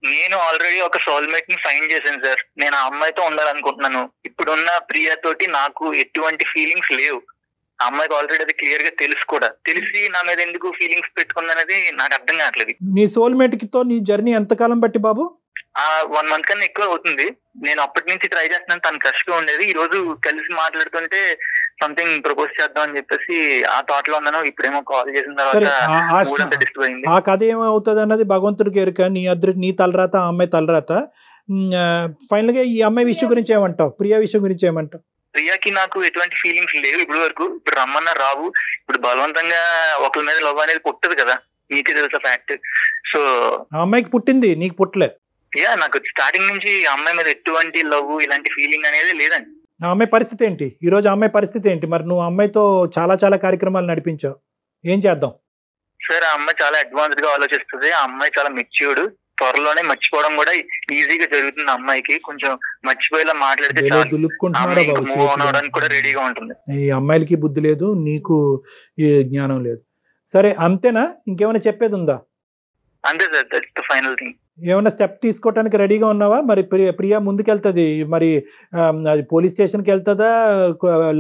నేను ఆల్రెడీ ఒక సోల్మేట్ ని ఫైండ్ చేశాను సార్. నేను ఆ అమ్మాయితో ఉండాలనుకుంటున్నాను. ఇప్పుడున్న ప్రియా తోటి నాకు ఎటువంటి ఫీలింగ్స్ లేవు. ఆ అమ్మాయికి ఆల్రెడీ అది క్లియర్ గా తెలుసు కూడా. తెలిసి నా మీద ఎందుకు ఫీలింగ్స్ పెట్టుకుందనేది నాకు అర్థం కావట్లేదు. నీ సోల్మేట్ తో నీ జర్నీ ఎంతకాలం బట్టి బాబు? 1 month కన్నా ఎక్కువ అవుతుంది. నేను అప్పటి నుంచి ట్రై చేస్తున్నాను. తను క్రష్ గా ఉండేది. ఈ రోజు కలిసి మాట్లాడుతుంటే సంథింగ్ ప్రపోజ్ చేద్దాం అని చెప్పేసి ఆ థాట్ లో ఉన్నాను. ఇప్పుడేమో కాల్ చేసిన తర్వాత డిస్టర్బ్ అయింది. ఆ కథ ఏమవుతుంది అన్నది భగవంతుడికి ఎరుక. నీ తలరాత, ఆ అమ్మాయి తలరాత. ఫైనల్ గా ఈ అమ్మాయి విషయం గురించి ఏమంటావు? ప్రియా విషయం గురించి ఏమంటావు? ప్రియాకి నాకు ఎటువంటి ఫీలింగ్స్ లేవు ఇప్పుడు వరకు. ఇప్పుడు రమ్మన్నా రావు. ఇప్పుడు బలవంతంగా ఒకరి మీద లవ్ అనేది పుట్టదు కదా, నీకే తెలుసా ఫ్యాక్ట్. సో ఆ అమ్మాయికి పుట్టింది, నీకు పుట్టలే. నాకు స్టార్టింగ్ నుంచి ఆ అమ్మాయి మీద ఎటువంటి లవ్ ఇలాంటి ఫీలింగ్ అనేది లేదండి. ఆ అమ్మాయి పరిస్థితి ఏంటి ఈ రోజు? ఆ అమ్మాయి పరిస్థితి ఏంటి? మరి నువ్వు అమ్మాయితో చాలా కార్యక్రమాలు నడిపించావు, ఏం చేద్దాం? సార్ ఆ అమ్మాయి చాలా అడ్వాన్స్డ్ గా ఆలోచిస్తుంది. ఆ అమ్మాయి చాలా మెచ్యూర్డ్. త్వరలోనే మర్చిపోవడం కూడా ఈజీగా జరుగుతుంది. అమ్మాయికి కొంచెం మర్చిపోయేలా మాట్లాడితే మూవ్ ఆన్ అవడానికి కూడా రెడీగా ఉంటుంది. ఈ అమ్మాయిలకి బుద్ధి లేదు, నీకు ఈ జ్ఞానం లేదు. సరే అంతేనా? ఇంకేమైనా చెప్పేది ఉందా? అంతే sir, that's the final thing. ఏమైనా స్టెప్ తీసుకోవడానికి రెడీగా ఉన్నావా? మరి ప్రియా ముందుకెళ్తుంది, మరి అది పోలీస్ స్టేషన్కి వెళ్తుందా,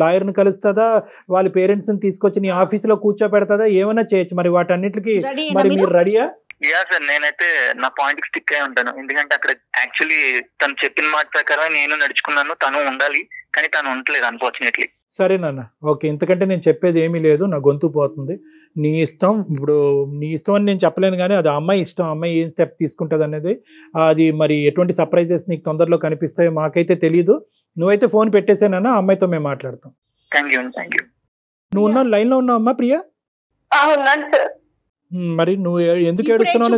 లాయర్ని కలుస్తుందా, వాళ్ళ పేరెంట్స్ ని తీసుకొచ్చి నీ ఆఫీసులో కూర్చోపెడతా? ఏమైనా చేయొచ్చు. మరి వాటన్నిటికి మరి మీరు రెడీయా? యా సార్, నేనైతే నా పాయింట్ కి స్టిక్ అయి ఉంటాను. ఎందుకంటే అక్కడ యాక్చువల్లీ తను చెప్పిన మాట ప్రకారం నేను నడుచుకున్నాను. తను ఉండాలి, కానీ తను ఉండలేదు అన్ఫార్చునేట్లీ. సరేనన్న, ఓకే. ఇంతకంటే నేను చెప్పేది ఏమీ లేదు, నా గొంతు పోతుంది. నీ ఇష్టం. ఇప్పుడు నీ ఇష్టం అని నేను చెప్పలేను, కానీ అది అమ్మాయి ఇష్టం. అమ్మాయి ఏం స్టెప్ తీసుకుంటుంది అనేది, అది మరి ఎటువంటి సర్ప్రైజెస్ నీకు తొందరలో కనిపిస్తాయో మాకైతే తెలియదు. నువ్వైతే ఫోన్ పెట్టేసానన్నా, ఆ అమ్మాయితో మేము మాట్లాడతాం. నువ్వు ఉన్న లైన్ లో ఉన్నావమ్మా ప్రియా? మరి నువ్వు ఎందుకు ఏడుస్తున్నావు?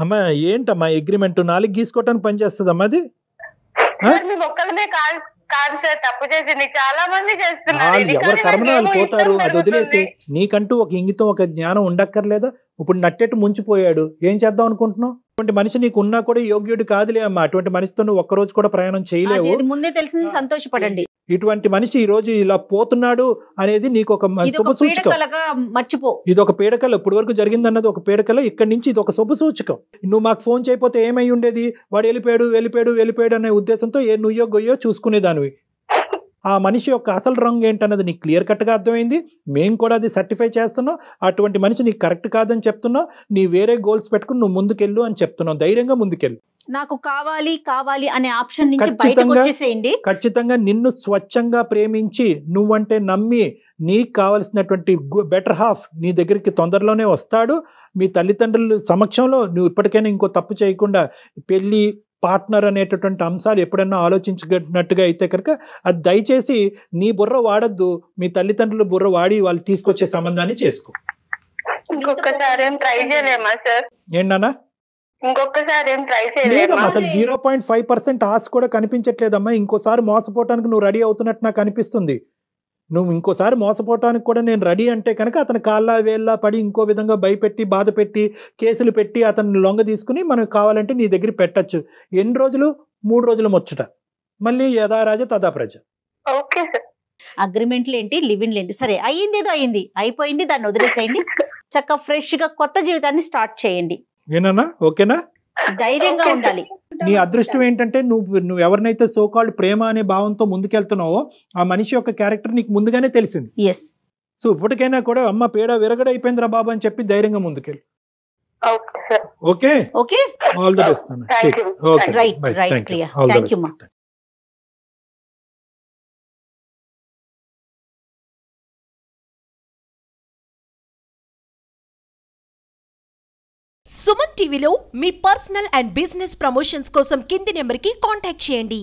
అమ్మా ఏంటమ్మా అగ్రిమెంట్? 4 గీసుకోవటానికి పని చేస్తుందమ్మా అది? ఎవరు కర్మన వాళ్ళు పోతారు, అది వదిలేసి నీకంటూ ఒక ఇంగితం, ఒక జ్ఞానం ఉండక్కర్లేదా? ఇప్పుడు నట్టేట్టు ముంచిపోయాడు, ఏం చేద్దాం అనుకుంటున్నావు? అటువంటి మనిషి నీకు ఉన్నా కూడా యోగ్యుడు కాదులే అమ్మా. అటువంటి మనిషితో నువ్వు ఒక్కరోజు కూడా ప్రయాణం చేయలేవు. ముందే తెలిసింది, సంతోషపడండి. ఇటువంటి మనిషి ఈ రోజు ఇలా పోతున్నాడు అనేది నీకు ఒక శుభ సూచకం. మర్చిపో, ఇది ఒక పీడకలు ఇప్పటి వరకు జరిగింది అన్నది ఒక పీడకలు. ఇక్కడి నుంచి ఇది ఒక శుభ సూచకం. నువ్వు మాకు ఫోన్ చేయకపోతే ఏమై ఉండేది, వాడు వెళ్ళిపోయాడు అనే ఉద్దేశంతో నుయ్యో గొయ్యో చూసుకునేదానివి. ఆ మనిషి యొక్క అసలు రంగు ఏంటన్నది నీకు క్లియర్ కట్గా అర్థమైంది. మేము కూడా అది సర్టిఫై చేస్తున్నాం. అటువంటి మనిషి నీకు కరెక్ట్ కాదని చెప్తున్నావు. నీ వేరే గోల్స్ పెట్టుకుని నువ్వు ముందుకెళ్ళు అని చెప్తున్నావు. ధైర్యంగా ముందుకెళ్ళు. నాకు కావాలి అనే ఆప్షన్ నుంచి బయటకు వచ్చేసేయండి. ఖచ్చితంగా నిన్ను స్వచ్ఛంగా ప్రేమించి నువ్వంటే నమ్మి నీకు కావలసినటువంటి బెటర్ హాఫ్ నీ దగ్గరికి తొందరలోనే వస్తాడు. మీ తల్లిదండ్రుల సమక్షంలో నువ్వు ఇప్పటికైనా ఇంకో తప్పు చేయకుండా పెళ్లి పార్ట్నర్ అనేటటువంటి అంశాలు ఎప్పుడన్నా ఆలోచించినట్టుగా అయితే కనుక అది దయచేసి నీ బుర్ర వాడద్దు. మీ తల్లిదండ్రుల బుర్ర వాడి వాళ్ళు తీసుకొచ్చే సంబంధాన్ని చేసుకో. ఇంకొకసారి ట్రై చేయలేమా సార్? ఏంటన్నా? ఇంకొకసారి ట్రై లేదమ్మా, చేయలేమా? అసలు 0.5% ఆశ కూడా కనిపించట్లేదమ్మా. ఇంకోసారి మోసపోవటానికి నువ్వు రెడీ అవుతున్నట్టు నాకు అనిపిస్తుంది. నువ్వు ఇంకోసారి మోసపోవటానికి కూడా నేను రెడీ అంటే కనుక అతను కాళ్ళ వేళ్ళ పడి ఇంకో విధంగా భయపెట్టి బాధ పెట్టి కేసులు పెట్టి అతన్ని లొంగ తీసుకుని మనకు కావాలంటే నీ దగ్గర పెట్టచ్చు. ఎన్ని రోజులు? 3 రోజులు ముచ్చట. మళ్ళీ యథా రాజ తదా ప్రజ. Okay sir. అగ్రిమెంట్లు ఏంటి, లివిన్లు ఏంటి, సరే అయ్యింది ఏదో అయింది, అయిపోయింది, దాన్ని వదిలేసేయండి. చక్కగా ఫ్రెష్ గా కొత్త జీవితాన్ని స్టార్ట్ చేయండి. ఏనన్నా? ఓకేనా? ధైర్యంగా ఉండాలి. నీ అదృష్టం ఏంటంటే నువ్వు ఎవరినైతే సోకాల్డ్ ప్రేమ అనే భావంతో ముందుకెళ్తున్నావో ఆ మనిషి యొక్క క్యారెక్టర్ నీకు ముందుగానే తెలిసింది. సో ఇప్పటికైనా కూడా అమ్మ పేడ విరగడైపోయిందిరా బాబు అని చెప్పి ధైర్యంగా ముందుకెళ్ళి. Okay, all the best. Right Priya, thank you మా. సుమన్ టీవీలో మీ పర్సనల్ అండ్ బిజినెస్ ప్రమోషన్స్ కోసం కింది నెంబర్కి కాంటాక్ట్ చేయండి.